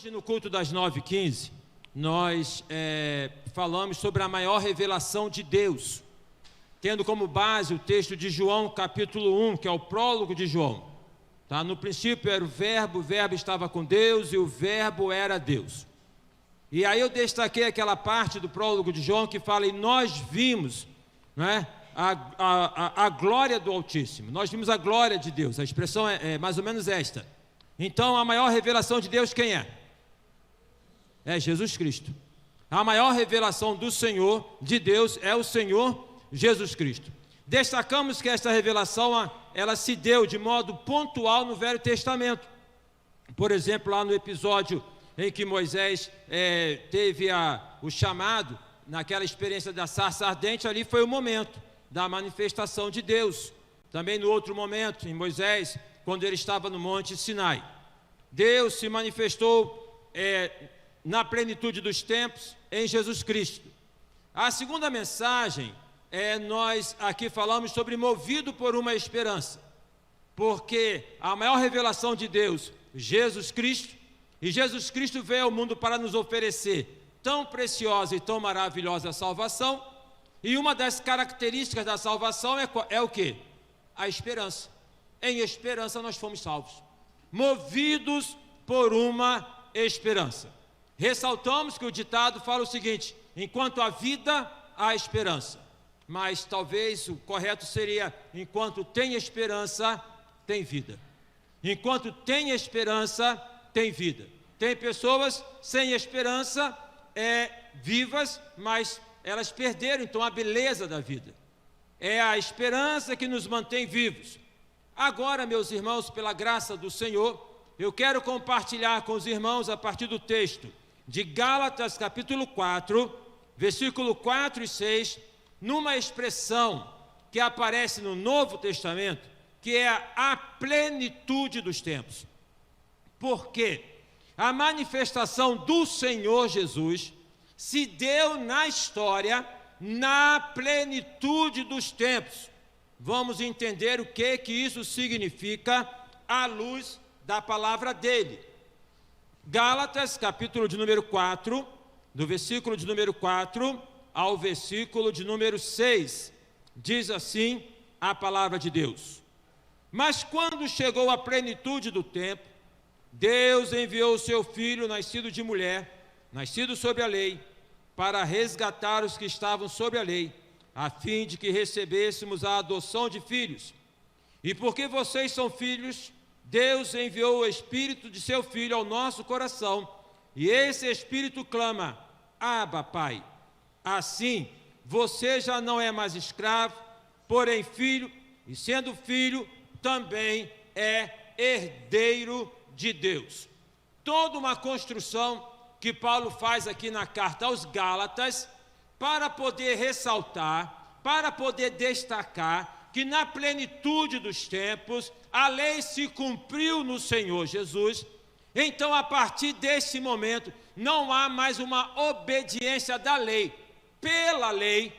Hoje, no culto das 9h15, nós falamos sobre a maior revelação de Deus, tendo como base o texto de João, capítulo 1, que é o prólogo de João. Tá? No princípio era o verbo estava com Deus e o verbo era Deus. E aí eu destaquei aquela parte do prólogo de João que fala, e nós vimos, né, a glória do Altíssimo, nós vimos a glória de Deus, a expressão é mais ou menos esta. Então a maior revelação de Deus quem é? É Jesus Cristo. A maior revelação do Senhor, de Deus, é o Senhor Jesus Cristo. Destacamos que esta revelação, ela se deu de modo pontual no Velho Testamento. Por exemplo, lá no episódio em que Moisés teve o chamado, naquela experiência da sarça ardente, ali foi o momento da manifestação de Deus. Também no outro momento, em Moisés, quando ele estava no Monte Sinai. Deus se manifestou na plenitude dos tempos em Jesus Cristo. A segunda mensagem, nós aqui falamos sobre movido por uma esperança, porque a maior revelação de Deus, Jesus Cristo, e Jesus Cristo veio ao mundo para nos oferecer tão preciosa e tão maravilhosa salvação, e uma das características da salvação é o quê? A esperança. Em esperança nós fomos salvos, movidos por uma esperança. Ressaltamos que o ditado fala o seguinte: enquanto há vida, há esperança. Mas talvez o correto seria: enquanto tem esperança, tem vida. Enquanto tem esperança, tem vida. Tem pessoas sem esperança, vivas, mas elas perderam então a beleza da vida. É a esperança que nos mantém vivos. Agora, meus irmãos, pela graça do Senhor, eu quero compartilhar com os irmãos a partir do texto de Gálatas, capítulo 4, versículo 4 e 6, numa expressão que aparece no Novo Testamento, que é a plenitude dos tempos. Porque a manifestação do Senhor Jesus se deu na história na plenitude dos tempos. Vamos entender o que isso significa à luz da palavra dele. Gálatas, capítulo de número 4, do versículo de número 4 ao versículo de número 6, diz assim a palavra de Deus: mas quando chegou a plenitude do tempo, Deus enviou o seu Filho, nascido de mulher, nascido sob a lei, para resgatar os que estavam sob a lei, a fim de que recebêssemos a adoção de filhos. E porque vocês são filhos, Deus enviou o Espírito de seu Filho ao nosso coração, e esse Espírito clama: Abba, Pai. Assim, você já não é mais escravo, porém filho, e sendo filho, também é herdeiro de Deus. Toda uma construção que Paulo faz aqui na carta aos Gálatas, para poder ressaltar, para poder destacar que na plenitude dos tempos, a lei se cumpriu no Senhor Jesus. Então, a partir desse momento, não há mais uma obediência da lei pela lei,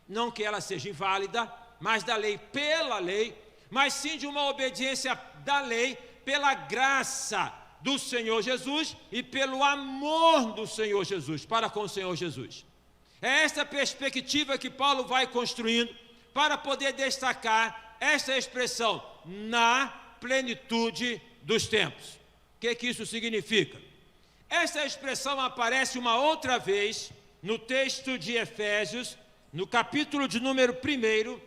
não que ela seja inválida, mas da lei pela lei, mas sim de uma obediência da lei pela graça do Senhor Jesus e pelo amor do Senhor Jesus, para com o Senhor Jesus. É essa perspectiva que Paulo vai construindo para poder destacar essa expressão, na plenitude dos tempos. O que isso significa? Essa expressão aparece uma outra vez no texto de Efésios, no capítulo de número 1,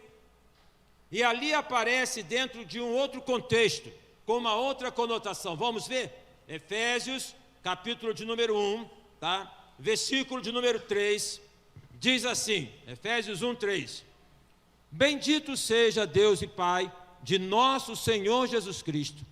e ali aparece dentro de um outro contexto, com uma outra conotação. Vamos ver? Efésios, capítulo de número 1, tá? Versículo de número 3, diz assim, Efésios 1, 3. Bendito seja Deus e Pai de nosso Senhor Jesus Cristo,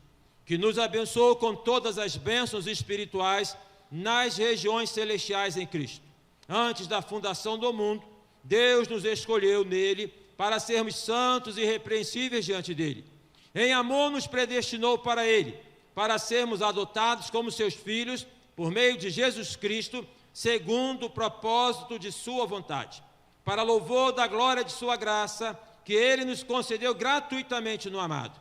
que nos abençoou com todas as bênçãos espirituais nas regiões celestiais em Cristo. Antes da fundação do mundo, Deus nos escolheu nele para sermos santos e irrepreensíveis diante dele. Em amor nos predestinou para ele, para sermos adotados como seus filhos, por meio de Jesus Cristo, segundo o propósito de sua vontade, para louvor da glória de sua graça, que ele nos concedeu gratuitamente no amado.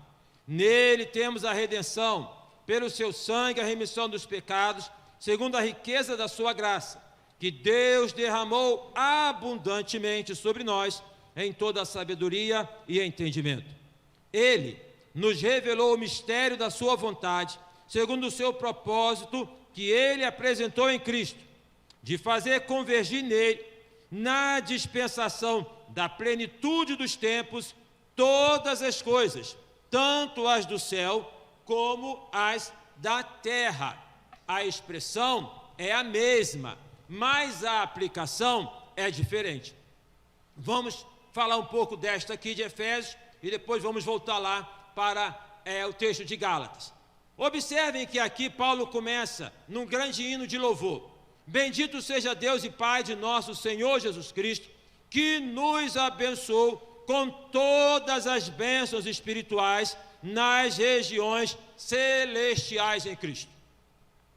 Nele temos a redenção, pelo seu sangue a remissão dos pecados, segundo a riqueza da sua graça, que Deus derramou abundantemente sobre nós, em toda a sabedoria e entendimento. Ele nos revelou o mistério da sua vontade, segundo o seu propósito, que ele apresentou em Cristo, de fazer convergir nele, na dispensação da plenitude dos tempos, todas as coisas, tanto as do céu como as da terra. A expressão é a mesma, mas a aplicação é diferente. Vamos falar um pouco desta aqui de Efésios e depois vamos voltar lá para o texto de Gálatas. Observem que aqui Paulo começa num grande hino de louvor. Bendito seja Deus e Pai de nosso Senhor Jesus Cristo, que nos abençoou com todas as bênçãos espirituais nas regiões celestiais em Cristo.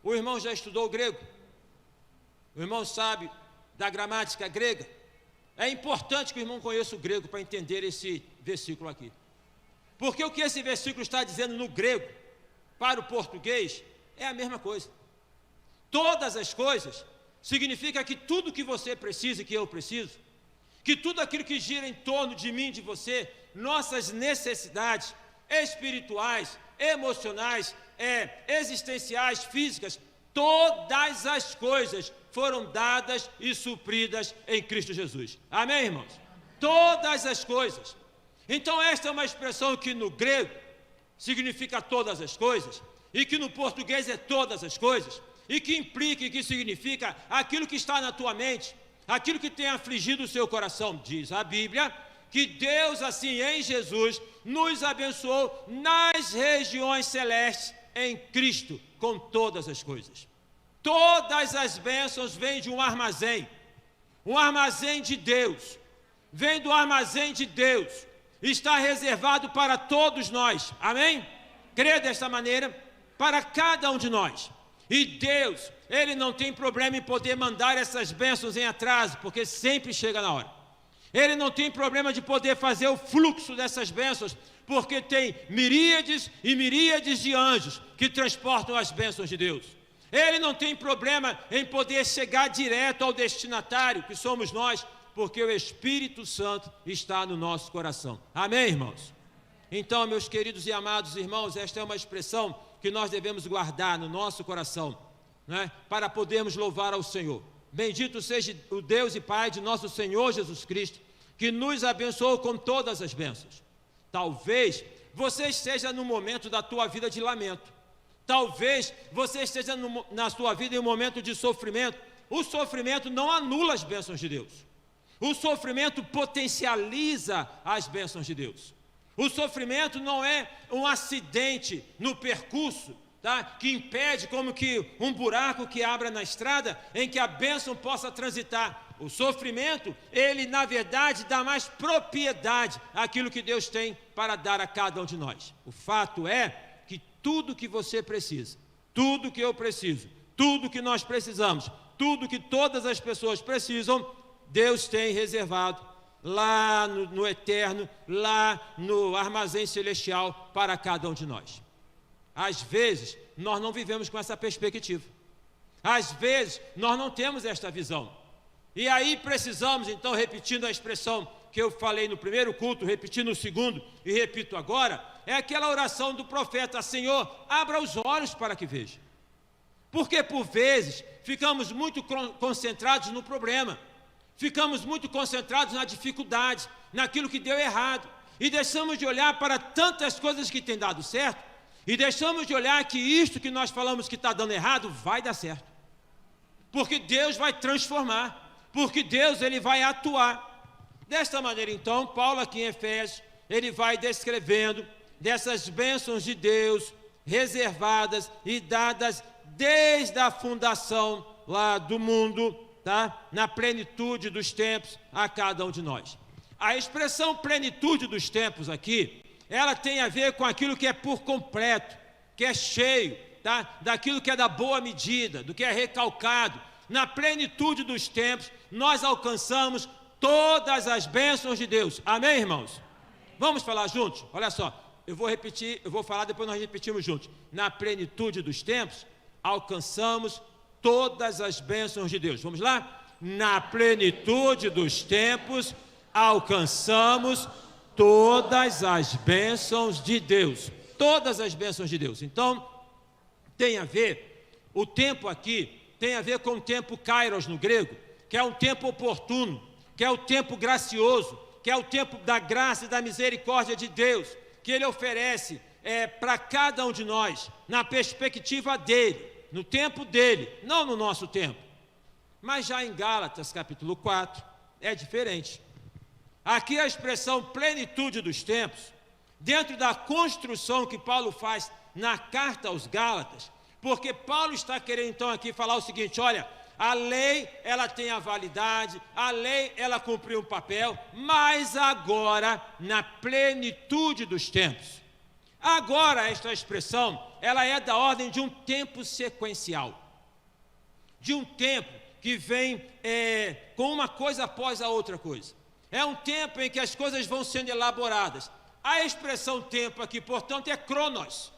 O irmão já estudou grego? O irmão sabe da gramática grega? É importante que o irmão conheça o grego para entender esse versículo aqui. Porque o que esse versículo está dizendo no grego para o português é a mesma coisa. Todas as coisas significa que tudo que você precisa e que eu preciso, que tudo aquilo que gira em torno de mim e de você, nossas necessidades espirituais, emocionais, existenciais, físicas, todas as coisas foram dadas e supridas em Cristo Jesus. Amém, irmãos? Todas as coisas. Então esta é uma expressão que no grego significa todas as coisas, e que no português é todas as coisas, e que implica e que significa aquilo que está na tua mente, aquilo que tem afligido o seu coração. Diz a Bíblia que Deus, assim, em Jesus, nos abençoou nas regiões celestes em Cristo, com todas as coisas. Todas as bênçãos vêm de um armazém de Deus, vem do armazém de Deus, está reservado para todos nós, amém? Crê desta maneira, para cada um de nós. E Deus, Ele não tem problema em poder mandar essas bênçãos em atraso, porque sempre chega na hora. Ele não tem problema de poder fazer o fluxo dessas bênçãos, porque tem miríades e miríades de anjos que transportam as bênçãos de Deus. Ele não tem problema em poder chegar direto ao destinatário, que somos nós, porque o Espírito Santo está no nosso coração. Amém, irmãos? Então, meus queridos e amados irmãos, esta é uma expressão que nós devemos guardar no nosso coração, né, para podermos louvar ao Senhor. Bendito seja o Deus e Pai de nosso Senhor Jesus Cristo, que nos abençoou com todas as bênçãos. Talvez você esteja no momento da tua vida de lamento. Talvez você esteja na sua vida em um momento de sofrimento. O sofrimento não anula as bênçãos de Deus. O sofrimento potencializa as bênçãos de Deus. O sofrimento não é um acidente no percurso, tá? Que impede, como que um buraco que abra na estrada, em que a bênção possa transitar. O sofrimento, ele na verdade dá mais propriedade àquilo que Deus tem para dar a cada um de nós. O fato é que tudo que você precisa, tudo que eu preciso, tudo que nós precisamos, tudo que todas as pessoas precisam, Deus tem reservado lá no eterno, lá no armazém celestial para cada um de nós. Às vezes, nós não vivemos com essa perspectiva. Às vezes, nós não temos esta visão. E aí precisamos, então, repetindo a expressão que eu falei no primeiro culto, repetindo no segundo e repito agora, é aquela oração do profeta: Senhor, abra os olhos para que veja. Porque, por vezes, ficamos muito concentrados no problema. Ficamos muito concentrados na dificuldade, naquilo que deu errado, e deixamos de olhar para tantas coisas que têm dado certo, e deixamos de olhar que isto que nós falamos que está dando errado, vai dar certo. Porque Deus vai transformar, porque Deus ele vai atuar. Desta maneira, então, Paulo aqui em Efésios, ele vai descrevendo dessas bênçãos de Deus, reservadas e dadas desde a fundação lá do mundo, tá? Na plenitude dos tempos a cada um de nós. A expressão plenitude dos tempos aqui, ela tem a ver com aquilo que é por completo, que é cheio, tá? Daquilo que é da boa medida, do que é recalcado. Na plenitude dos tempos, nós alcançamos todas as bênçãos de Deus. Amém, irmãos? Vamos falar juntos? Olha só, eu vou repetir, eu vou falar, depois nós repetimos juntos. Na plenitude dos tempos, alcançamos todas as bênçãos de Deus. Vamos lá? Na plenitude dos tempos, alcançamos todas as bênçãos de Deus. Todas as bênçãos de Deus. Então, tem a ver, o tempo aqui tem a ver com o tempo kairos no grego, que é um tempo oportuno, que é o tempo gracioso, que é o tempo da graça e da misericórdia de Deus, que Ele oferece para cada um de nós, na perspectiva dEle, no tempo dEle, não no nosso tempo. Mas já em Gálatas, capítulo 4, é diferente. Aqui a expressão plenitude dos tempos, dentro da construção que Paulo faz na carta aos Gálatas, porque Paulo está querendo então aqui falar o seguinte: olha, a lei ela tem a validade, a lei ela cumpriu um papel, mas agora na plenitude dos tempos. Agora esta expressão, ela é da ordem de um tempo sequencial, de um tempo que vem com uma coisa após a outra coisa. É um tempo em que as coisas vão sendo elaboradas. A expressão tempo aqui, portanto, é cronos,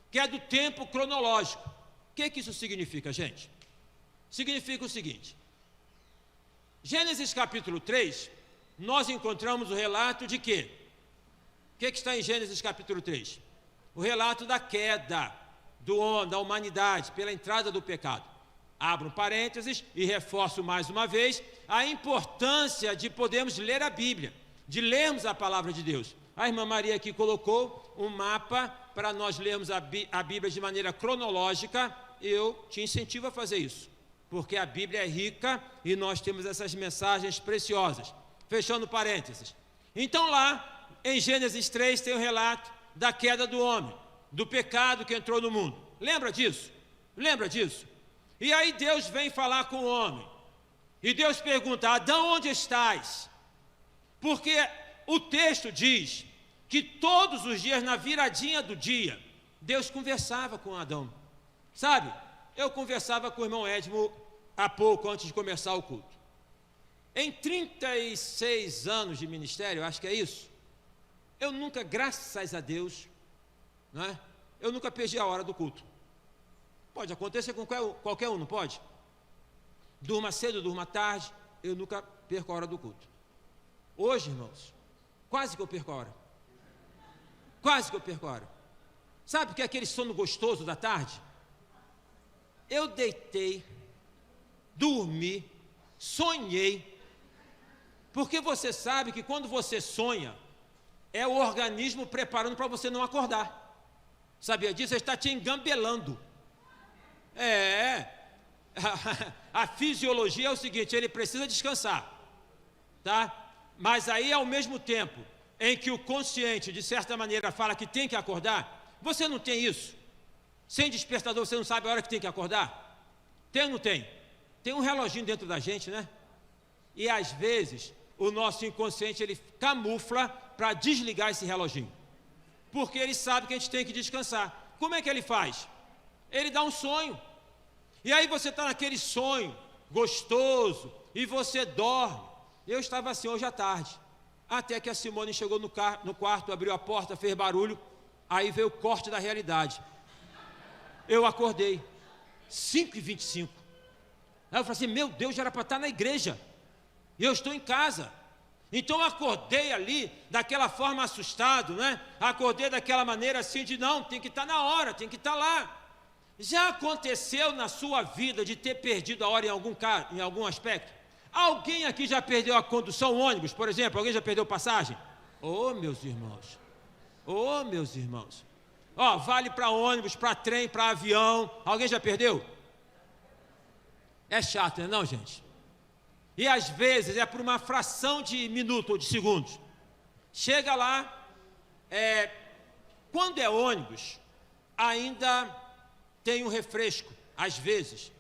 que é do tempo cronológico. O que isso significa, gente? Significa o seguinte: Gênesis capítulo 3, nós encontramos o relato de quê? O que está em Gênesis capítulo 3? O relato da queda da humanidade pela entrada do pecado. Abro um parênteses e reforço mais uma vez a importância de podermos ler a Bíblia, de lermos a palavra de Deus. A irmã Maria aqui colocou um mapa para nós lermos a Bíblia de maneira cronológica. Eu te incentivo a fazer isso, porque a Bíblia é rica e nós temos essas mensagens preciosas. Fechando parênteses. Então lá, em Gênesis 3, tem o relato da queda do homem, do pecado que entrou no mundo. Lembra disso? Lembra disso? E aí Deus vem falar com o homem. E Deus pergunta: Adão, onde estás? Porque o texto diz que todos os dias, na viradinha do dia, Deus conversava com Adão. Sabe, eu conversava com o irmão Edmo há pouco, antes de começar o culto. Em 36 anos de ministério, acho que é isso, eu nunca, graças a Deus, né, eu nunca perdi a hora do culto. Pode acontecer com qualquer um, não pode? Durma cedo, durma tarde, eu nunca perco a hora do culto. Hoje, irmãos, quase que eu perco a hora. Quase que eu perco a hora. Sabe o que é aquele sono gostoso da tarde? Eu deitei, dormi, sonhei, porque você sabe que quando você sonha, é o organismo preparando para você não acordar. Sabia disso? Ele está te engambelando. A fisiologia é o seguinte: ele precisa descansar, tá? Mas aí, ao mesmo tempo em que o consciente, de certa maneira, fala que tem que acordar, você não tem isso. Sem despertador, você não sabe a hora que tem que acordar? Tem ou não tem? Tem um reloginho dentro da gente, né? E às vezes, o nosso inconsciente, ele camufla para desligar esse reloginho, porque ele sabe que a gente tem que descansar. Como é que ele faz? Ele dá um sonho, e aí você está naquele sonho gostoso, e você dorme. Eu estava assim hoje à tarde, até que a Simone chegou no quarto, abriu a porta, fez barulho, aí veio o corte da realidade. Eu acordei, 5h25, aí eu falei assim: meu Deus, já era para estar na igreja, e eu estou em casa. Então eu acordei ali, daquela forma assustado, né? Acordei daquela maneira assim de não, tem que estar na hora, tem que estar lá. Já aconteceu na sua vida de ter perdido a hora em algum aspecto? Alguém aqui já perdeu a condução ônibus, por exemplo? Alguém já perdeu passagem? Meus irmãos, meus irmãos. Vale para ônibus, para trem, para avião. Alguém já perdeu? É chato, não é não, gente? E às vezes é por uma fração de minuto ou de segundos. Chega lá, quando é ônibus, ainda tem um refresco, às vezes,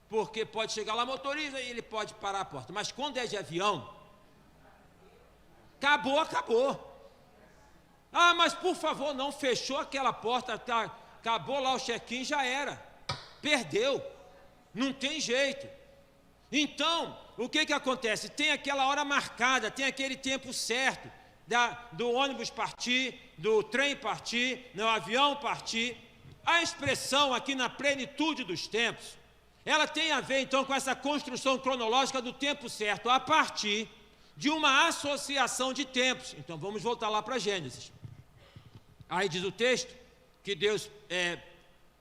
porque pode chegar lá motorista e ele pode parar a porta. Mas quando é de avião, acabou. Mas por favor, não fechou aquela porta, acabou lá o check-in, já era. Perdeu, não tem jeito. Então, o que acontece? Tem aquela hora marcada, tem aquele tempo certo do ônibus partir, do trem partir, do avião partir. A expressão aqui na plenitude dos tempos ela tem a ver então com essa construção cronológica do tempo certo, a partir de uma associação de tempos. Então vamos voltar lá para Gênesis. Aí diz o texto que Deus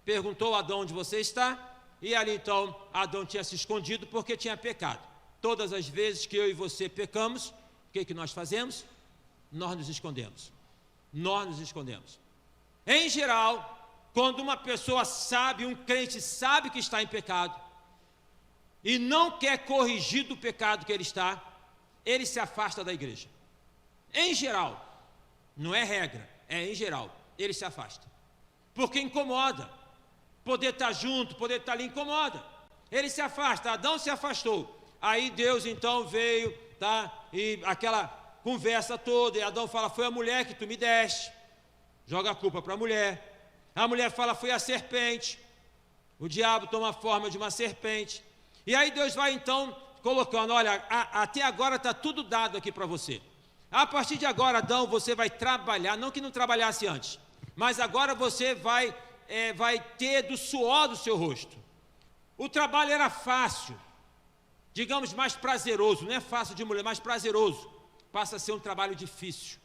perguntou a Adão onde você está, e ali então Adão tinha se escondido porque tinha pecado. Todas as vezes que eu e você pecamos, o que nós fazemos? Nós nos escondemos. Nós nos escondemos. Em geral, quando uma pessoa sabe, um crente sabe que está em pecado e não quer corrigir do pecado que ele está, ele se afasta da igreja. Em geral, não é regra, é em geral, ele se afasta. Porque incomoda. Poder estar junto, poder estar ali incomoda. Ele se afasta, Adão se afastou. Aí Deus então veio, tá? E aquela conversa toda, e Adão fala, foi a mulher que tu me deste. Joga a culpa para a mulher. A mulher fala, foi a serpente. O diabo toma a forma de uma serpente. E aí Deus vai então colocando, olha, até agora está tudo dado aqui para você. A partir de agora, Adão, você vai trabalhar, não que não trabalhasse antes, mas agora você vai ter do suor do seu rosto. O trabalho era fácil, digamos mais prazeroso, não é fácil de mulher, mais prazeroso. Passa a ser um trabalho difícil,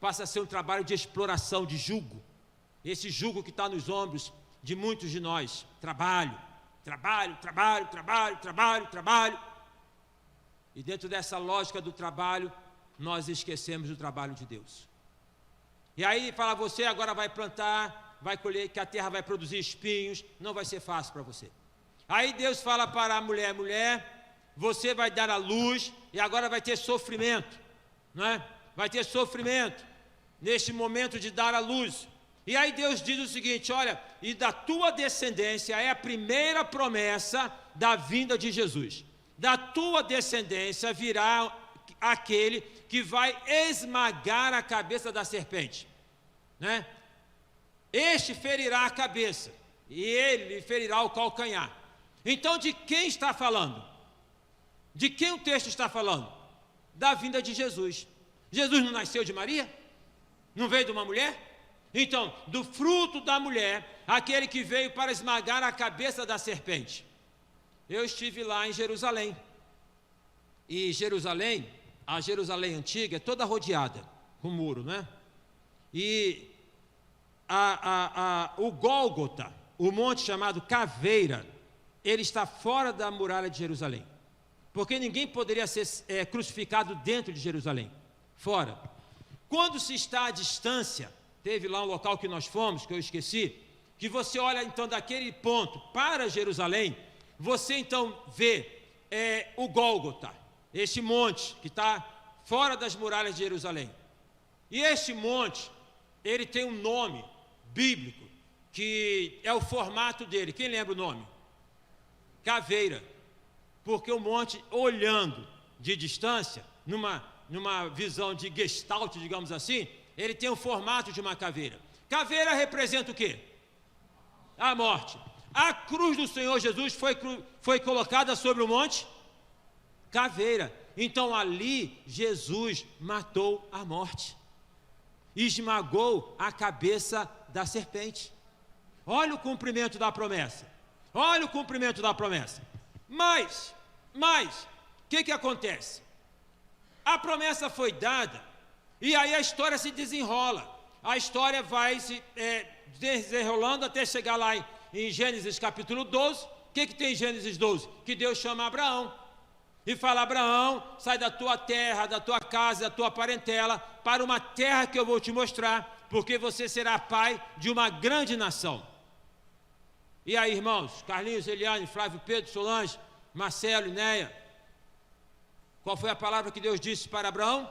passa a ser um trabalho de exploração, de jugo. Esse jugo que está nos ombros de muitos de nós. Trabalho, trabalho, trabalho, trabalho, trabalho, trabalho. E dentro dessa lógica do trabalho, nós esquecemos do trabalho de Deus. E aí fala, você agora vai plantar, vai colher, que a terra vai produzir espinhos, não vai ser fácil para você. Aí Deus fala para a mulher, mulher, você vai dar à luz e agora vai ter sofrimento, não é? Vai ter sofrimento neste momento de dar à luz. E aí Deus diz o seguinte, olha, e da tua descendência é a primeira promessa da vinda de Jesus. Da tua descendência virá aquele que vai esmagar a cabeça da serpente, né? Este ferirá a cabeça e ele ferirá o calcanhar. Então de quem está falando? De quem o texto está falando? Da vinda de Jesus. Jesus não nasceu de Maria? Não veio de uma mulher? Então, do fruto da mulher, aquele que veio para esmagar a cabeça da serpente. Eu estive lá em Jerusalém. E Jerusalém, a Jerusalém antiga, é toda rodeada com muro, né? E o Gólgota, o monte chamado Caveira, ele está fora da muralha de Jerusalém. Porque ninguém poderia ser crucificado dentro de Jerusalém. Fora. Quando se está à distância, teve lá um local que nós fomos, que eu esqueci, que você olha então daquele ponto para Jerusalém, você então vê o Gólgota, este monte que está fora das muralhas de Jerusalém. E este monte, ele tem um nome bíblico, que é o formato dele. Quem lembra o nome? Caveira. Porque o monte, olhando de distância, numa visão de gestalt, digamos assim, ele tem o formato de uma caveira. Caveira representa o quê? A morte. A cruz do Senhor Jesus foi colocada sobre o monte Caveira. Então ali Jesus matou a morte, esmagou a cabeça da serpente. Olha o cumprimento da promessa. Olha o cumprimento da promessa. Mas, o que acontece? A promessa foi dada, e aí a história se desenrola. A história vai se desenrolando até chegar lá em Gênesis capítulo 12. O que tem em Gênesis 12? Que Deus chama Abraão e fala, Abraão, sai da tua terra, da tua casa, da tua parentela, para uma terra que eu vou te mostrar, porque você será pai de uma grande nação. E aí, irmãos, Carlinhos, Eliane, Flávio, Pedro, Solange, Marcelo, Inéia, qual foi a palavra que Deus disse para Abraão?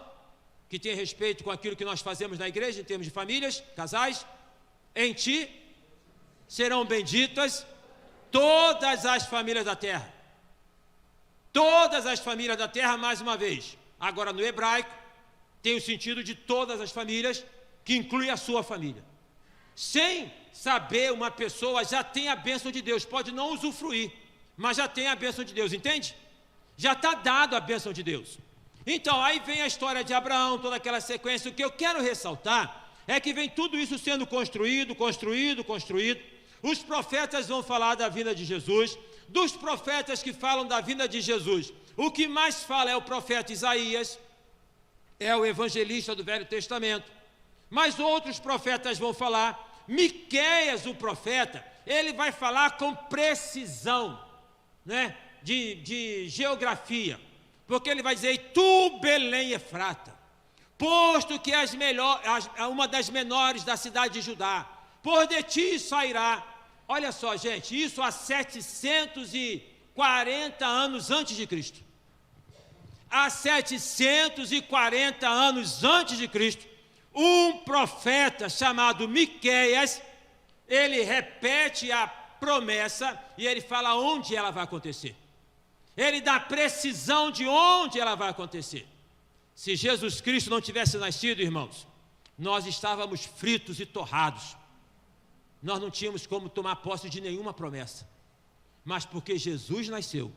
Que tem respeito com aquilo que nós fazemos na igreja, em termos de famílias, casais. Em ti serão benditas todas as famílias da terra. Todas as famílias da terra, mais uma vez. Agora, no hebraico, tem o sentido de todas as famílias, que inclui a sua família. Sem saber, uma pessoa já tem a bênção de Deus, pode não usufruir, mas já tem a bênção de Deus, entende? Já está dado a bênção de Deus. Então, aí vem a história de Abraão, toda aquela sequência. O que eu quero ressaltar é que vem tudo isso sendo construído. Os profetas vão falar da vinda de Jesus. dos profetas que falam da vinda de Jesus, o que mais fala é o profeta Isaías, é o evangelista do Velho Testamento, mas outros profetas vão falar. Miqueias, o profeta, ele vai falar com precisão, né, de geografia, porque ele vai dizer: tu, Belém Efrata, posto que és uma das menores da cidade de Judá, por de ti sairá. Olha só, gente, isso há 740 anos antes de Cristo. Há 740 anos antes de Cristo, um profeta chamado Miqueias, ele repete a promessa e ele fala onde ela vai acontecer. Ele dá precisão de onde ela vai acontecer. Se Jesus Cristo não tivesse nascido, irmãos, nós estávamos fritos e torrados. Nós não tínhamos como tomar posse de nenhuma promessa. Mas porque Jesus nasceu,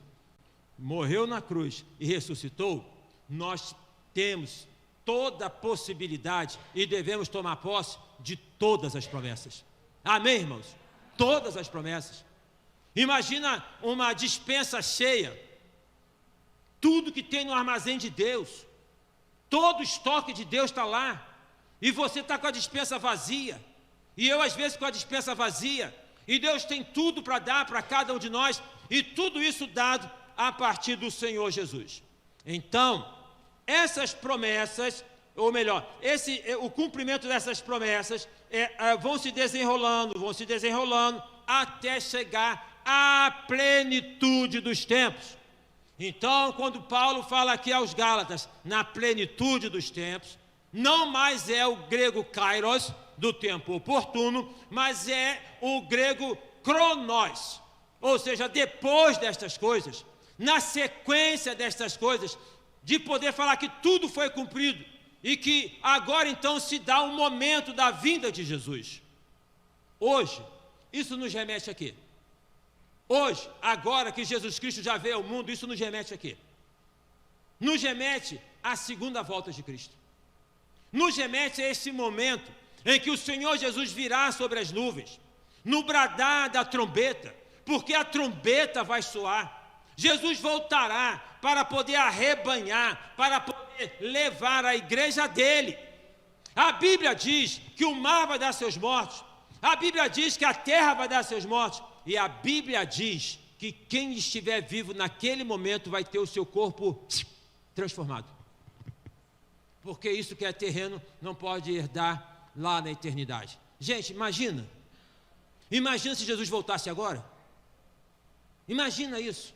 morreu na cruz e ressuscitou, nós temos toda a possibilidade e devemos tomar posse de todas as promessas. Amém, irmãos? Todas as promessas. Imagina uma despensa cheia, tudo que tem no armazém de Deus, todo o estoque de Deus está lá, e você está com a despensa vazia, e eu às vezes com a despensa vazia, e Deus tem tudo para dar para cada um de nós, e tudo isso dado a partir do Senhor Jesus. Então, essas promessas, ou melhor, o cumprimento dessas promessas vão se desenrolando até chegar à plenitude dos tempos. Então, quando Paulo fala aqui aos Gálatas, na plenitude dos tempos, não mais é o grego kairos, do tempo oportuno, mas é o grego chronos, ou seja, depois destas coisas, na sequência destas coisas, de poder falar que tudo foi cumprido, e que agora então se dá um momento da vinda de Jesus. Hoje, isso nos remete a quê? Hoje, agora que Jesus Cristo já veio ao mundo, isso nos remete a quê? Nos remete à segunda volta de Cristo. Nos remete a esse momento em que o Senhor Jesus virá sobre as nuvens, no bradar da trombeta, porque a trombeta vai soar. Jesus voltará para poder arrebanhar, para poder levar a igreja dele. A Bíblia diz que o mar vai dar seus mortos, a Bíblia diz que a terra vai dar seus mortos, e a Bíblia diz que quem estiver vivo naquele momento vai ter o seu corpo transformado. Porque isso que é terreno não pode herdar lá na eternidade. Gente, imagina se Jesus voltasse agora. Imagina isso.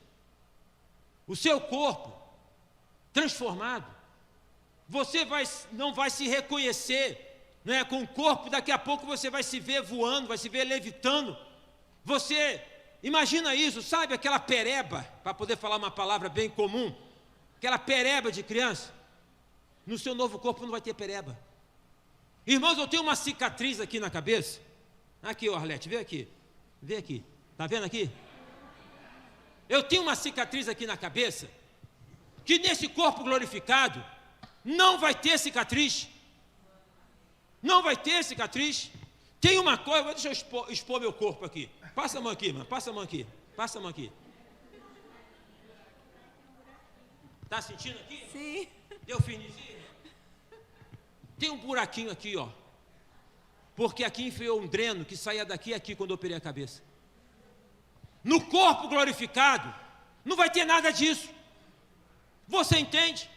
O seu corpo transformado. Você não vai se reconhecer, né, com o corpo. Daqui a pouco você vai se ver voando, vai se ver levitando. Você imagina isso, sabe aquela pereba, para poder falar uma palavra bem comum, aquela pereba de criança. No seu novo corpo não vai ter pereba. Irmãos, eu tenho uma cicatriz aqui na cabeça. Aqui, Arlete, vê aqui. Vê aqui. Está vendo aqui? Eu tenho uma cicatriz aqui na cabeça, que nesse corpo glorificado, não vai ter cicatriz. Não vai ter cicatriz. Tem uma coisa, deixa eu expor meu corpo aqui. Passa a mão aqui, mano. Passa a mão aqui. Passa a mão aqui. Está sentindo aqui? Sim. Deu fininho? Tem um buraquinho aqui, ó. Porque aqui enfiou um dreno que saía daqui e aqui quando eu operei a cabeça. No corpo glorificado, não vai ter nada disso. Você entende?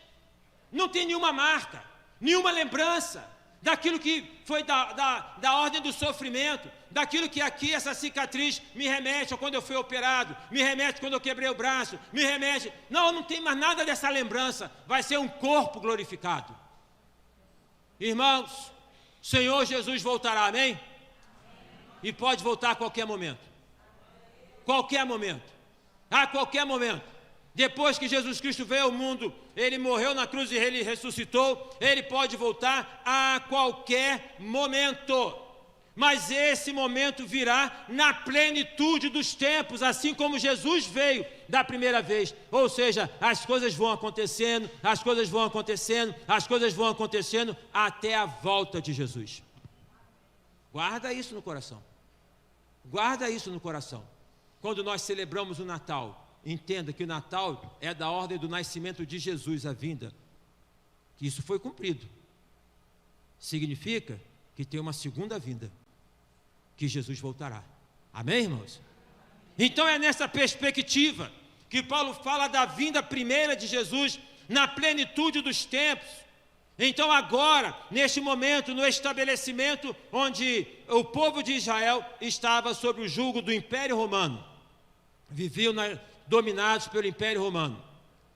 Não tem nenhuma marca, nenhuma lembrança daquilo que foi da ordem do sofrimento, daquilo que aqui essa cicatriz me remete a quando eu fui operado, me remete quando eu quebrei o braço, me remete. Não tem mais nada dessa lembrança. Vai ser um corpo glorificado. Irmãos, Senhor Jesus voltará, amém? E pode voltar a qualquer momento. Qualquer momento. A qualquer momento. Depois que Jesus Cristo veio ao mundo, Ele morreu na cruz e Ele ressuscitou, Ele pode voltar a qualquer momento. Mas esse momento virá na plenitude dos tempos, assim como Jesus veio da primeira vez. Ou seja, as coisas vão acontecendo, as coisas vão acontecendo, as coisas vão acontecendo até a volta de Jesus. Guarda isso no coração. Guarda isso no coração. quando nós celebramos o Natal, entenda que o Natal é da ordem do nascimento de Jesus, a vinda. Isso foi cumprido. Significa que tem uma segunda vinda, que Jesus voltará. Amém, irmãos? Então é nessa perspectiva que Paulo fala da vinda primeira de Jesus na plenitude dos tempos. Então agora, neste momento, no estabelecimento onde o povo de Israel estava sob o jugo do Império Romano, viviam dominados pelo Império Romano.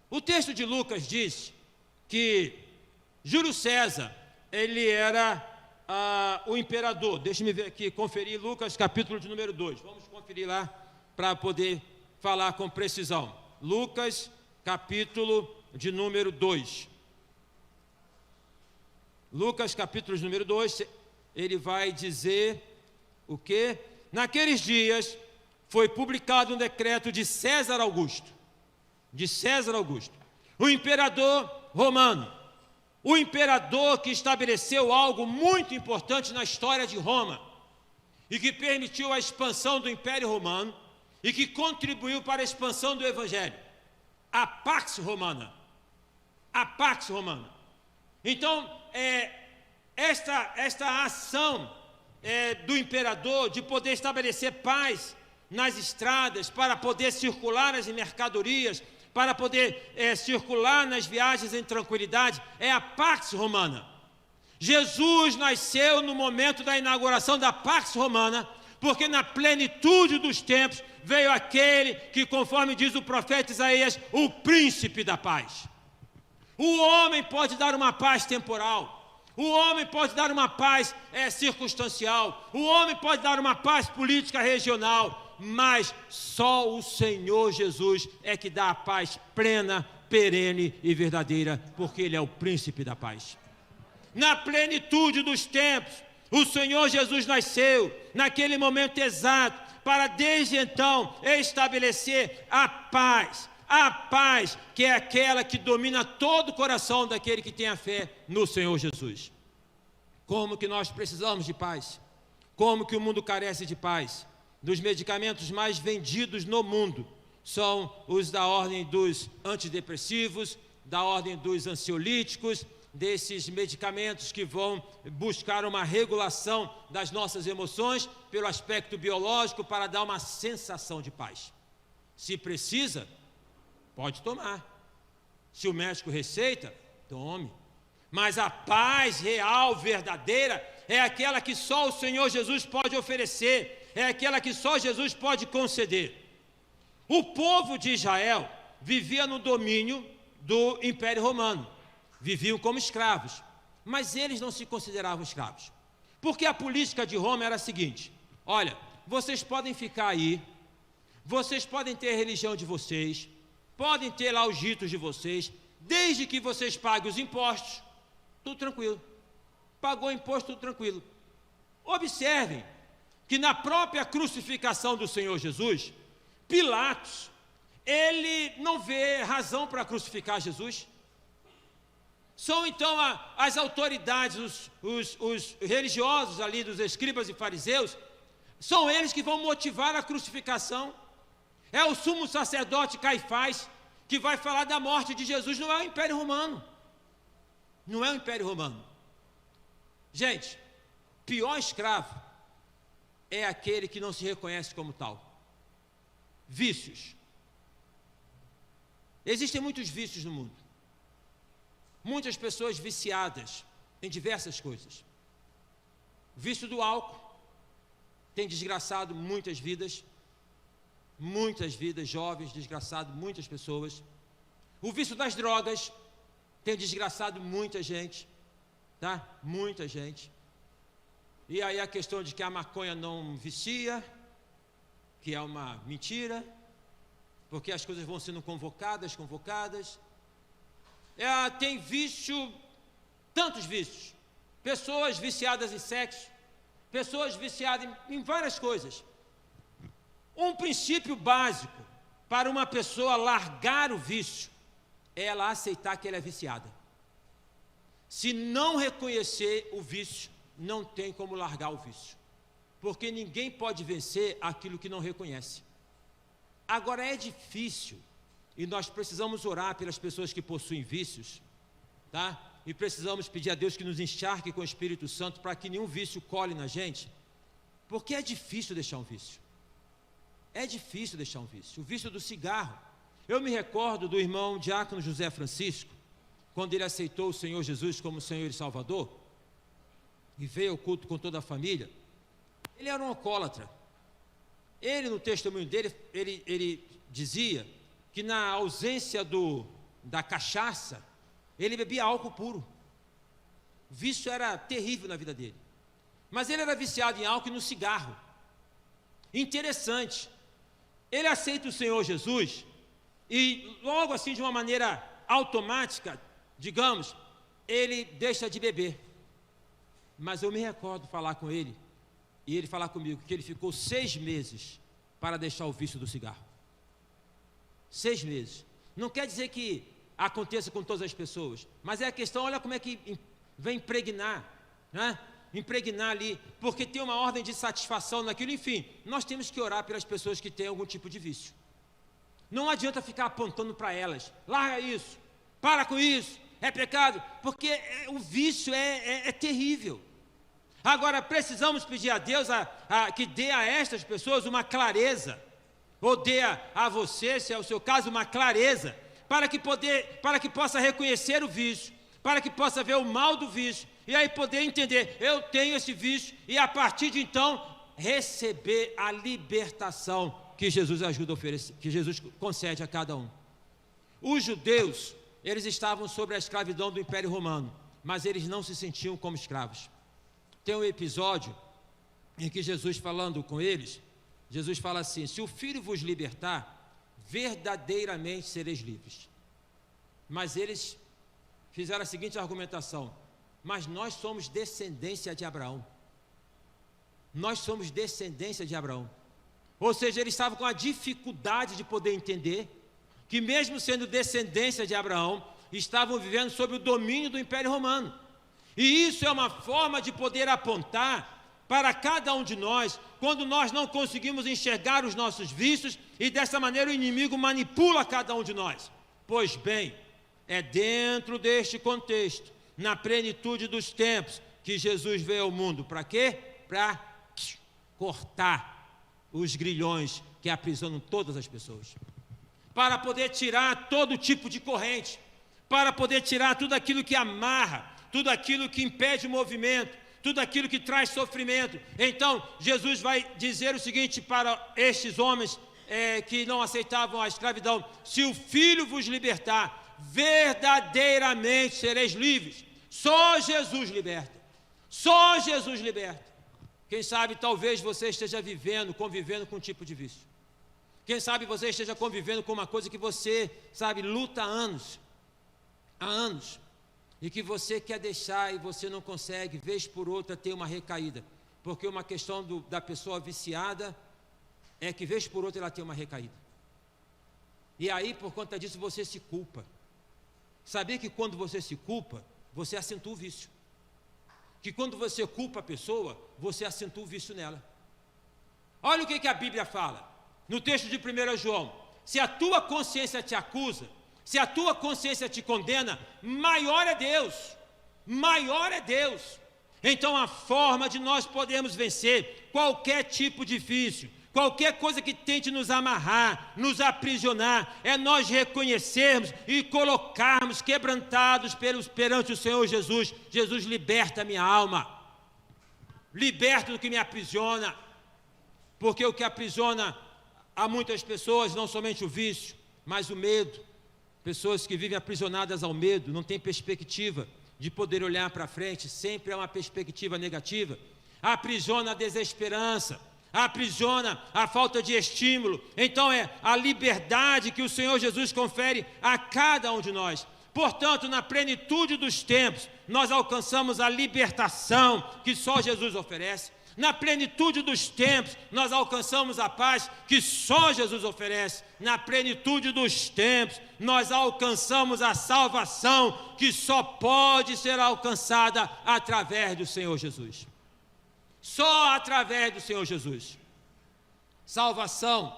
O texto de Lucas diz que Júlio César, ele era o imperador. Deixa-me ver aqui, conferir Lucas capítulo de número 2. Vamos conferir lá para poder falar com precisão. Lucas capítulo de número 2. Lucas capítulo de número 2, ele vai dizer o quê? Naqueles dias foi publicado um decreto de César Augusto, o imperador romano, o imperador que estabeleceu algo muito importante na história de Roma e que permitiu a expansão do Império Romano e que contribuiu para a expansão do Evangelho, a Pax Romana. Então, esta ação do imperador de poder estabelecer paz nas estradas, para poder circular as mercadorias, para poder circular nas viagens em tranquilidade, é a Pax Romana. Jesus nasceu no momento da inauguração da Pax Romana, porque na plenitude dos tempos veio aquele que, conforme diz o profeta Isaías, o príncipe da paz. O homem pode dar uma paz temporal, o homem pode dar uma paz circunstancial, o homem pode dar uma paz política regional, mas só o Senhor Jesus é que dá a paz plena, perene e verdadeira, porque Ele é o príncipe da paz. Na plenitude dos tempos, o Senhor Jesus nasceu, naquele momento exato, para desde então estabelecer a paz que é aquela que domina todo o coração daquele que tem a fé no Senhor Jesus. Como que nós precisamos de paz? Como que o mundo carece de paz? Dos medicamentos mais vendidos no mundo são os da ordem dos antidepressivos, da ordem dos ansiolíticos, desses medicamentos que vão buscar uma regulação das nossas emoções pelo aspecto biológico para dar uma sensação de paz. Se precisa, pode tomar. Se o médico receita, tome. Mas a paz real, verdadeira, é aquela que só o Senhor Jesus pode oferecer, é aquela que só Jesus pode conceder. O povo de Israel vivia no domínio do Império Romano, viviam como escravos, mas eles não se consideravam escravos, porque a política de Roma era a seguinte: olha, vocês podem ficar aí, vocês podem ter a religião de vocês, podem ter lá os ritos de vocês, desde que vocês paguem os impostos, tudo tranquilo. Pagou imposto, tudo tranquilo. Observem que na própria crucificação do Senhor Jesus, Pilatos, ele não vê razão para crucificar Jesus. São então as autoridades, os religiosos ali, dos escribas e fariseus, são eles que vão motivar a crucificação. É o sumo sacerdote Caifás que vai falar da morte de Jesus, não é o Império Romano. Não é o Império Romano. Gente, pior escravo é aquele que não se reconhece como tal. Vícios. Existem muitos vícios no mundo. Muitas pessoas viciadas em diversas coisas. O vício do álcool tem desgraçado muitas vidas jovens, desgraçado muitas pessoas. O vício das drogas tem desgraçado muita gente, tá? Muita gente. E aí a questão de que a maconha não vicia, que é uma mentira, porque as coisas vão sendo convocadas. Tem vício, tantos vícios. Pessoas viciadas em sexo, pessoas viciadas em várias coisas. Um princípio básico para uma pessoa largar o vício é ela aceitar que ela é viciada. Se não reconhecer o vício, não tem como largar o vício, porque ninguém pode vencer aquilo que não reconhece. Agora é difícil, e nós precisamos orar pelas pessoas que possuem vícios, tá? E precisamos pedir a Deus que nos encharque com o Espírito Santo para que nenhum vício cole na gente, porque é difícil deixar um vício. É difícil deixar um vício. O vício do cigarro. Eu me recordo do irmão diácono José Francisco, quando ele aceitou o Senhor Jesus como Senhor e Salvador, e veio ao culto com toda a família. Ele era um alcoólatra. Ele, no testemunho dele, ele dizia que na ausência da cachaça, ele bebia álcool puro. O vício era terrível na vida dele. Mas ele era viciado em álcool e no cigarro. Interessante. Ele aceita o Senhor Jesus e logo assim, de uma maneira automática, digamos, ele deixa de beber. Mas eu me recordo falar com ele, e ele falar comigo que ele ficou 6 meses para deixar o vício do cigarro. 6 meses. Não quer dizer que aconteça com todas as pessoas, mas é a questão, olha como é que vem impregnar, né? Impregnar ali, porque tem uma ordem de satisfação naquilo. Enfim, nós temos que orar pelas pessoas que têm algum tipo de vício. Não adianta ficar apontando para elas, larga isso, para com isso, é pecado, porque o vício é terrível. Agora, precisamos pedir a Deus que dê a estas pessoas uma clareza, ou dê a você, se é o seu caso, uma clareza, para que possa reconhecer o vício, para que possa ver o mal do vício, e aí poder entender, eu tenho esse vício, e a partir de então, receber a libertação que Jesus ajuda a oferecer, que Jesus concede a cada um. Os judeus, eles estavam sob a escravidão do Império Romano, mas eles não se sentiam como escravos. Tem um episódio em que Jesus, falando com eles, Jesus fala assim: se o Filho vos libertar, verdadeiramente sereis livres. Mas eles fizeram a seguinte argumentação: mas nós somos descendência de Abraão. Nós somos descendência de Abraão. Ou seja, eles estavam com a dificuldade de poder entender que, mesmo sendo descendência de Abraão, estavam vivendo sob o domínio do Império Romano. E isso é uma forma de poder apontar para cada um de nós, quando nós não conseguimos enxergar os nossos vícios, e dessa maneira o inimigo manipula cada um de nós. Pois bem, é dentro deste contexto, na plenitude dos tempos, que Jesus veio ao mundo. Para quê? Para cortar os grilhões que aprisionam todas as pessoas, para poder tirar todo tipo de corrente, para poder tirar tudo aquilo que amarra, tudo aquilo que impede o movimento, tudo aquilo que traz sofrimento. Então, Jesus vai dizer o seguinte para estes homens que não aceitavam a escravidão: se o Filho vos libertar, verdadeiramente sereis livres. Só Jesus liberta. Só Jesus liberta. Quem sabe, talvez você esteja convivendo com um tipo de vício. Quem sabe você esteja convivendo com uma coisa que você, luta há anos, e que você quer deixar e você não consegue, vez por outra, ter uma recaída. Porque uma questão da pessoa viciada é que, vez por outra, ela tem uma recaída. E aí, por conta disso, você se culpa. Sabia que quando você se culpa, você acentua o vício. Que quando você culpa a pessoa, você acentua o vício nela. Olha o que a Bíblia fala, no texto de 1 João: se a tua consciência te acusa, se a tua consciência te condena, maior é Deus, maior é Deus. Então a forma de nós podermos vencer qualquer tipo de vício, qualquer coisa que tente nos amarrar, nos aprisionar, é nós reconhecermos e colocarmos quebrantados perante o Senhor Jesus. Jesus, liberta a minha alma, liberta do que me aprisiona, porque o que aprisiona a muitas pessoas, não somente o vício, mas o medo. Pessoas que vivem aprisionadas ao medo, não têm perspectiva de poder olhar para frente, sempre é uma perspectiva negativa. Aprisiona a desesperança, aprisiona a falta de estímulo. Então é a liberdade que o Senhor Jesus confere a cada um de nós. Portanto, na plenitude dos tempos, nós alcançamos a libertação que só Jesus oferece. Na plenitude dos tempos, nós alcançamos a paz que só Jesus oferece. Na plenitude dos tempos, nós alcançamos a salvação que só pode ser alcançada através do Senhor Jesus. Só através do Senhor Jesus. Salvação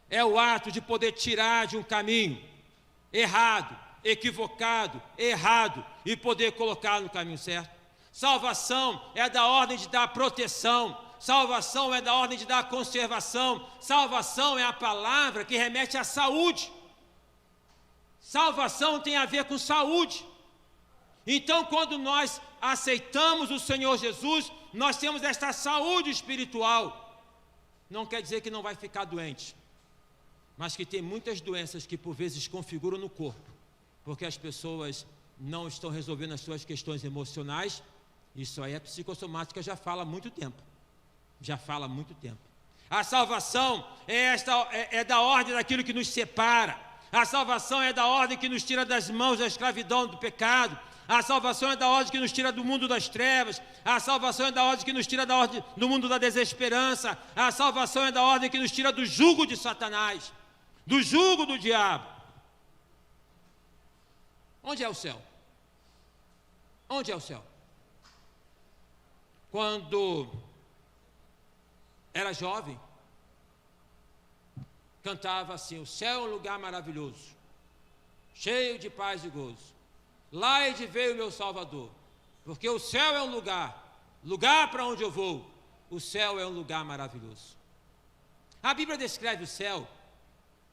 é o ato de poder tirar de um caminho errado, equivocado, errado, e poder colocar no caminho certo. Salvação é da ordem de dar proteção, salvação é da ordem de dar conservação, salvação é a palavra que remete à saúde. Salvação tem a ver com saúde. Então, quando nós aceitamos o Senhor Jesus, nós temos esta saúde espiritual. Não quer dizer que não vai ficar doente, mas que tem muitas doenças que por vezes configuram no corpo, porque as pessoas não estão resolvendo as suas questões emocionais. Isso aí a psicossomática já fala há muito tempo. A salvação é da ordem daquilo que nos separa. A salvação é da ordem que nos tira das mãos da escravidão do pecado. A salvação é da ordem que nos tira do mundo das trevas. A salvação é da ordem que nos tira do mundo da desesperança. A salvação é da ordem que nos tira do jugo de Satanás, do jugo do diabo. Onde é o céu? Onde é o céu? Quando era jovem, cantava assim: o céu é um lugar maravilhoso, cheio de paz e gozo. Lá é de veio o meu Salvador, porque o céu é um lugar para onde eu vou. O céu é um lugar maravilhoso. A Bíblia descreve o céu,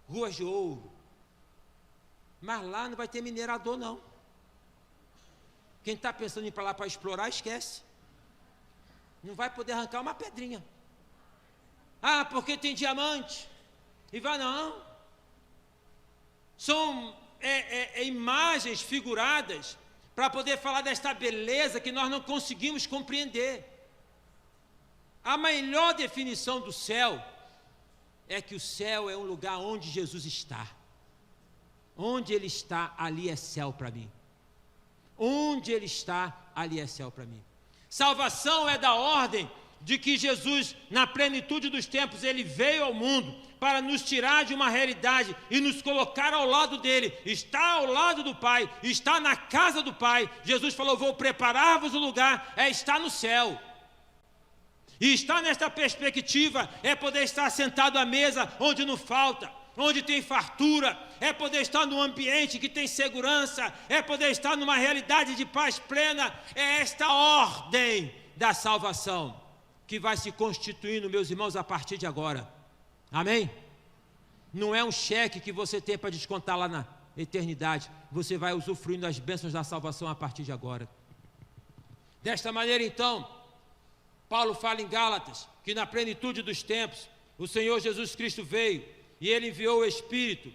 ruas de ouro, mas lá não vai ter minerador não. Quem está pensando em ir para lá para explorar, esquece. Não vai poder arrancar uma pedrinha. Ah, porque tem diamante. E vai não. São imagens figuradas para poder falar desta beleza que nós não conseguimos compreender. A melhor definição do céu é que o céu é um lugar onde Jesus está. Onde Ele está, ali é céu para mim. Onde Ele está, ali é céu para mim. Salvação é da ordem de que Jesus, na plenitude dos tempos, Ele veio ao mundo para nos tirar de uma realidade e nos colocar ao lado dEle. Está ao lado do Pai, está na casa do Pai. Jesus falou: vou preparar-vos o lugar, estar no céu. E estar nesta perspectiva é poder estar sentado à mesa onde não falta, onde tem fartura, é poder estar num ambiente que tem segurança, é poder estar numa realidade de paz plena. É esta ordem da salvação que vai se constituindo, meus irmãos, a partir de agora. Amém? Não é um cheque que você tem para descontar lá na eternidade. Você vai usufruindo das bênçãos da salvação a partir de agora. Desta maneira, então, Paulo fala em Gálatas que na plenitude dos tempos o Senhor Jesus Cristo veio e Ele enviou o Espírito,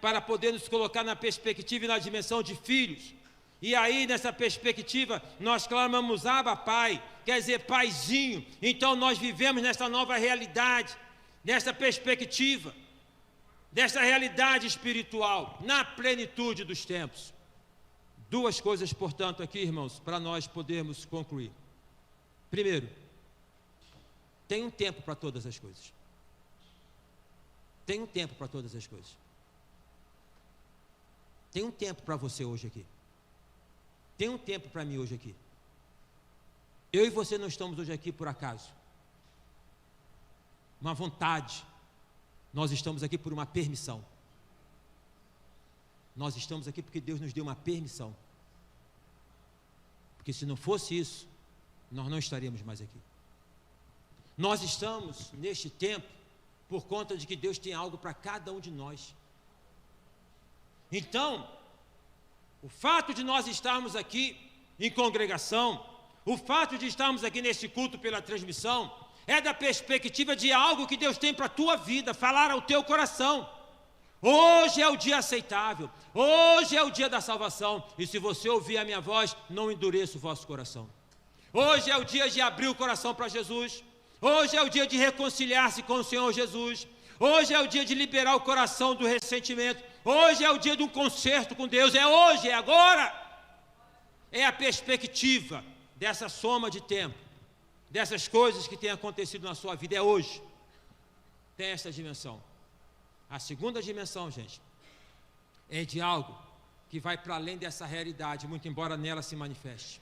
para poder nos colocar na perspectiva e na dimensão de filhos. E aí, nessa perspectiva, nós clamamos: Abba, Pai, quer dizer Paizinho. Então nós vivemos nessa nova realidade, nessa perspectiva, dessa realidade espiritual, na plenitude dos tempos. Duas coisas, portanto, aqui, irmãos, para nós podermos concluir. Primeiro, tem um tempo para todas as coisas. Tem um tempo para todas as coisas. Tem um tempo para você hoje aqui. Tem um tempo para mim hoje aqui. Eu e você não estamos hoje aqui por acaso. Uma vontade. Nós estamos aqui por uma permissão. Nós estamos aqui porque Deus nos deu uma permissão. Porque se não fosse isso, nós não estaríamos mais aqui. Nós estamos neste tempo por conta de que Deus tem algo para cada um de nós. Então, o fato de nós estarmos aqui em congregação, o fato de estarmos aqui nesse culto pela transmissão, é da perspectiva de algo que Deus tem para a tua vida, falar ao teu coração. Hoje é o dia aceitável, hoje é o dia da salvação, e se você ouvir a minha voz, não endureça o vosso coração. Hoje é o dia de abrir o coração para Jesus, hoje é o dia de reconciliar-se com o Senhor Jesus, hoje é o dia de liberar o coração do ressentimento, hoje é o dia de um concerto com Deus, é hoje, é agora. É a perspectiva dessa soma de tempo, dessas coisas que têm acontecido na sua vida, é hoje. Tem essa dimensão. A segunda dimensão, gente, é de algo que vai para além dessa realidade, muito embora nela se manifeste.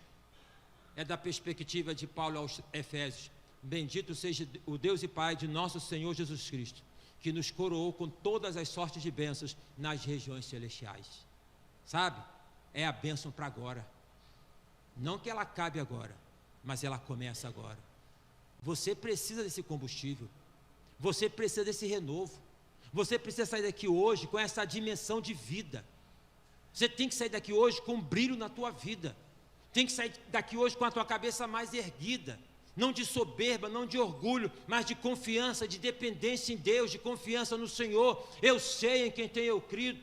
É da perspectiva de Paulo aos Efésios: bendito seja o Deus e Pai de nosso Senhor Jesus Cristo, que nos coroou com todas as sortes de bênçãos nas regiões celestiais. Sabe? É a bênção para agora. Não que ela acabe agora, mas ela começa agora. Você precisa desse combustível. Você precisa desse renovo. Você precisa sair daqui hoje com essa dimensão de vida. Você tem que sair daqui hoje com um brilho na tua vida. Tem que sair daqui hoje com a tua cabeça mais erguida. Não de soberba, não de orgulho, mas de confiança, de dependência em Deus, de confiança no Senhor. Eu sei em quem tenho crido.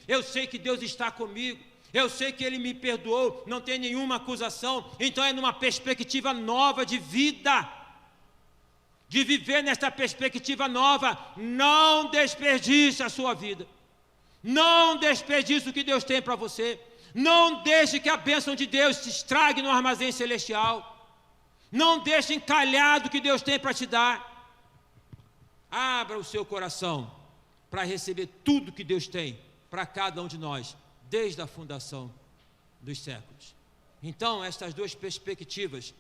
Eu sei que Deus está comigo. Eu sei que Ele me perdoou, não tem nenhuma acusação. Então é numa perspectiva nova de vida, de viver nesta perspectiva nova. Não desperdice a sua vida. Não desperdice o que Deus tem para você. Não deixe que a bênção de Deus se estrague no armazém celestial. Não deixe encalhado o que Deus tem para te dar. Abra o seu coração para receber tudo que Deus tem para cada um de nós, desde a fundação dos séculos. Então, estas duas perspectivas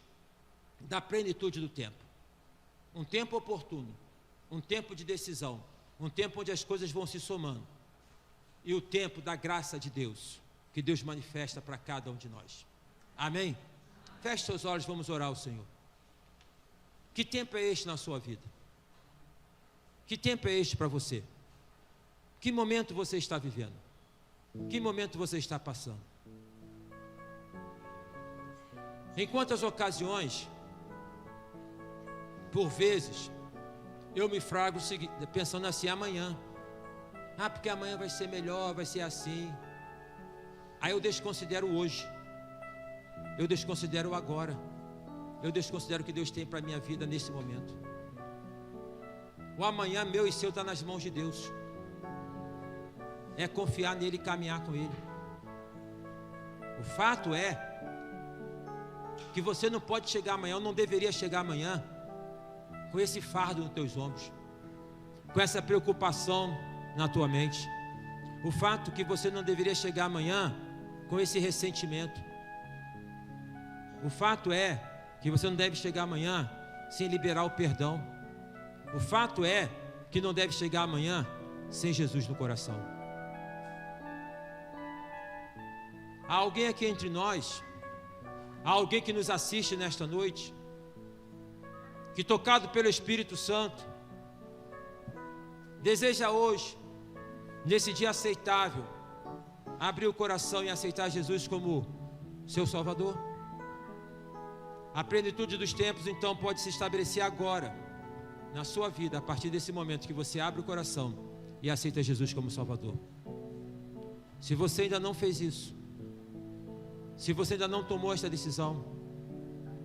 da plenitude do tempo. Um tempo oportuno, um tempo de decisão, um tempo onde as coisas vão se somando. E o tempo da graça de Deus, que Deus manifesta para cada um de nós. Amém? Feche seus olhos, vamos orar ao Senhor. Que tempo é este na sua vida? Que tempo é este para você? Que momento você está vivendo? Que momento você está passando? Em quantas ocasiões, por vezes, eu me frago pensando assim, amanhã. Porque amanhã vai ser melhor, vai ser assim. Aí eu desconsidero hoje. Eu desconsidero o agora. Eu desconsidero o que Deus tem para a minha vida nesse momento. O amanhã meu e seu está nas mãos de Deus. É confiar nele e caminhar com ele. O fato é que você não pode chegar amanhã, ou não deveria chegar amanhã, com esse fardo nos teus ombros, com essa preocupação na tua mente. O fato que você não deveria chegar amanhã com esse ressentimento. O fato é que você não deve chegar amanhã sem liberar o perdão. O fato é que não deve chegar amanhã sem Jesus no coração. Há alguém aqui entre nós, há alguém que nos assiste nesta noite, que tocado pelo Espírito Santo, deseja hoje, nesse dia aceitável, abrir o coração e aceitar Jesus como seu Salvador. A plenitude dos tempos então pode se estabelecer agora, na sua vida, a partir desse momento que você abre o coração e aceita Jesus como Salvador. Se você ainda não fez isso, se você ainda não tomou esta decisão,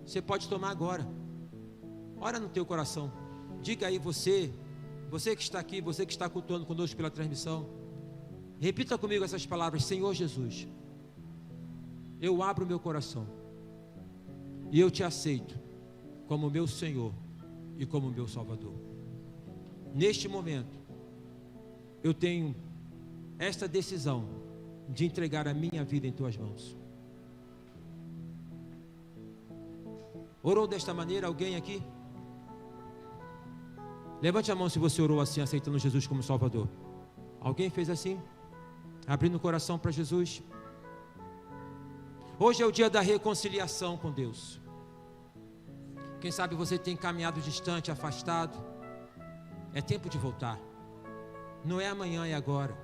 você pode tomar agora. Ora no teu coração, diga aí você que está aqui, você que está cultuando conosco pela transmissão, repita comigo essas palavras: Senhor Jesus, eu abro o meu coração e eu te aceito como meu Senhor e como meu Salvador. Neste momento, eu tenho esta decisão de entregar a minha vida em tuas mãos. Orou desta maneira alguém aqui? Levante a mão se você orou assim, aceitando Jesus como Salvador. Alguém fez assim? Abrindo o coração para Jesus? Hoje é o dia da reconciliação com Deus. Quem sabe você tem caminhado distante, afastado. É tempo de voltar. Não é amanhã, é agora.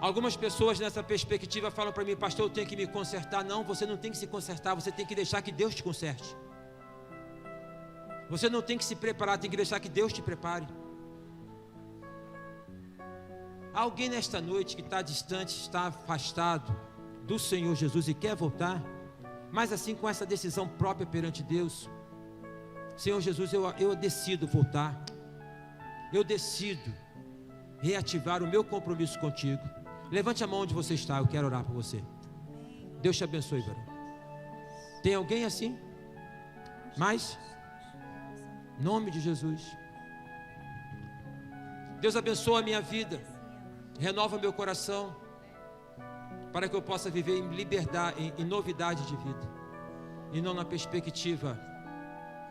Algumas pessoas nessa perspectiva falam para mim: pastor, eu tenho que me consertar. Não, você não tem que se consertar, você tem que deixar que Deus te conserte. Você não tem que se preparar, tem que deixar que Deus te prepare. Alguém nesta noite que está distante, está afastado do Senhor Jesus e quer voltar, mas assim com essa decisão própria perante Deus: Senhor Jesus, eu decido voltar. Eu decido reativar o meu compromisso contigo. Levante a mão onde você está, eu quero orar por você. Deus te abençoe, varão. Tem alguém assim? Mais? Em nome de Jesus. Deus abençoa a minha vida, renova meu coração, para que eu possa viver em liberdade, em novidade de vida, e não na perspectiva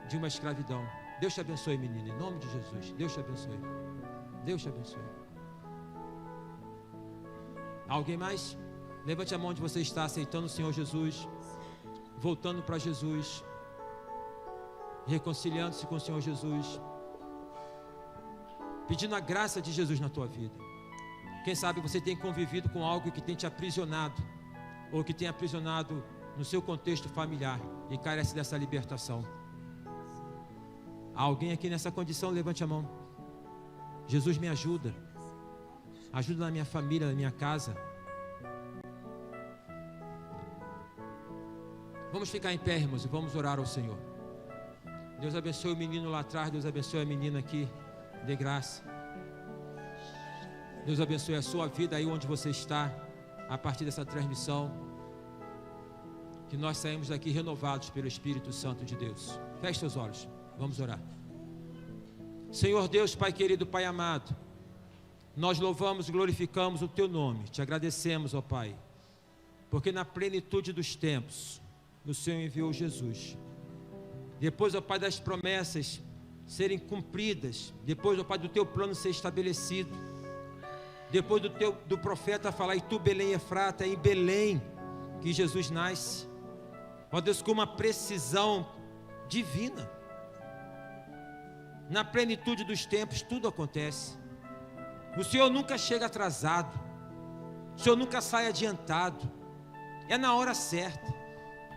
de uma escravidão. Deus te abençoe, menina, em nome de Jesus. Deus te abençoe. Deus te abençoe. Alguém mais? Levante a mão onde você está, aceitando o Senhor Jesus, voltando para Jesus, reconciliando-se com o Senhor Jesus, pedindo a graça de Jesus na tua vida. Quem sabe você tem convivido com algo que tem te aprisionado, ou que tem aprisionado no seu contexto familiar e carece dessa libertação. Há alguém aqui nessa condição? Levante a mão. Jesus, me ajuda. Ajuda na minha família, na minha casa. Vamos ficar em pé, irmãos, e vamos orar ao Senhor. Deus abençoe o menino lá atrás, Deus abençoe a menina aqui. Dê graça. Deus abençoe a sua vida aí onde você está, a partir dessa transmissão. Que nós saímos daqui renovados pelo Espírito Santo de Deus. Feche seus olhos, vamos orar. Senhor Deus, Pai querido, Pai amado, nós louvamos e glorificamos o Teu nome. Te agradecemos, ó Pai, porque na plenitude dos tempos, o Senhor enviou Jesus. Depois, ó Pai, das promessas serem cumpridas, depois, ó Pai, do Teu plano ser estabelecido, depois do profeta falar, e tu, Belém Efrata, é em Belém que Jesus nasce, ó Deus, com uma precisão divina. Na plenitude dos tempos tudo acontece. O Senhor nunca chega atrasado, o Senhor nunca sai adiantado, é na hora certa.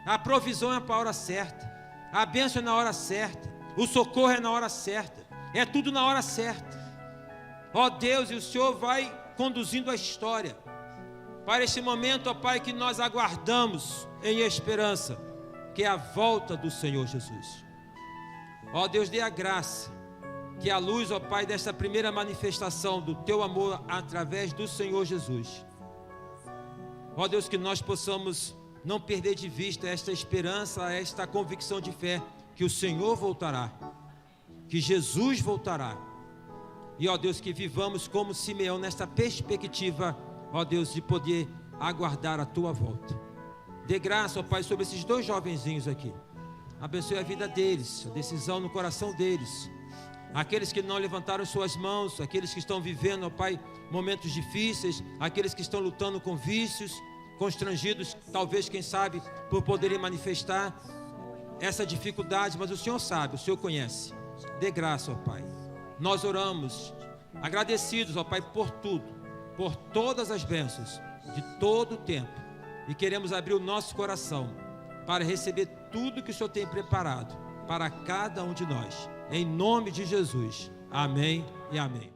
A provisão é para a hora certa, a bênção é na hora certa, o socorro é na hora certa, é tudo na hora certa. Ó Deus, e o Senhor vai conduzindo a história para esse momento, ó Pai, que nós aguardamos em esperança, que é a volta do Senhor Jesus. Ó Deus, dê a graça, que a luz, ó Pai, desta primeira manifestação do Teu amor através do Senhor Jesus, ó Deus, que nós possamos não perder de vista esta esperança, esta convicção de fé, que o Senhor voltará, que Jesus voltará. E, ó Deus, que vivamos como Simeão nesta perspectiva, ó Deus, de poder aguardar a Tua volta. Dê graça, ó Pai, sobre esses dois jovenzinhos aqui. Abençoe a vida deles, a decisão no coração deles. Aqueles que não levantaram suas mãos, aqueles que estão vivendo, ó Pai, momentos difíceis, aqueles que estão lutando com vícios, constrangidos, talvez, quem sabe, por poderem manifestar essa dificuldade, mas o Senhor sabe, o Senhor conhece. Dê graça, ó Pai. Nós oramos, agradecidos, ó Pai, por tudo, por todas as bênçãos, de todo o tempo, e queremos abrir o nosso coração para receber tudo que o Senhor tem preparado para cada um de nós, em nome de Jesus, amém e amém.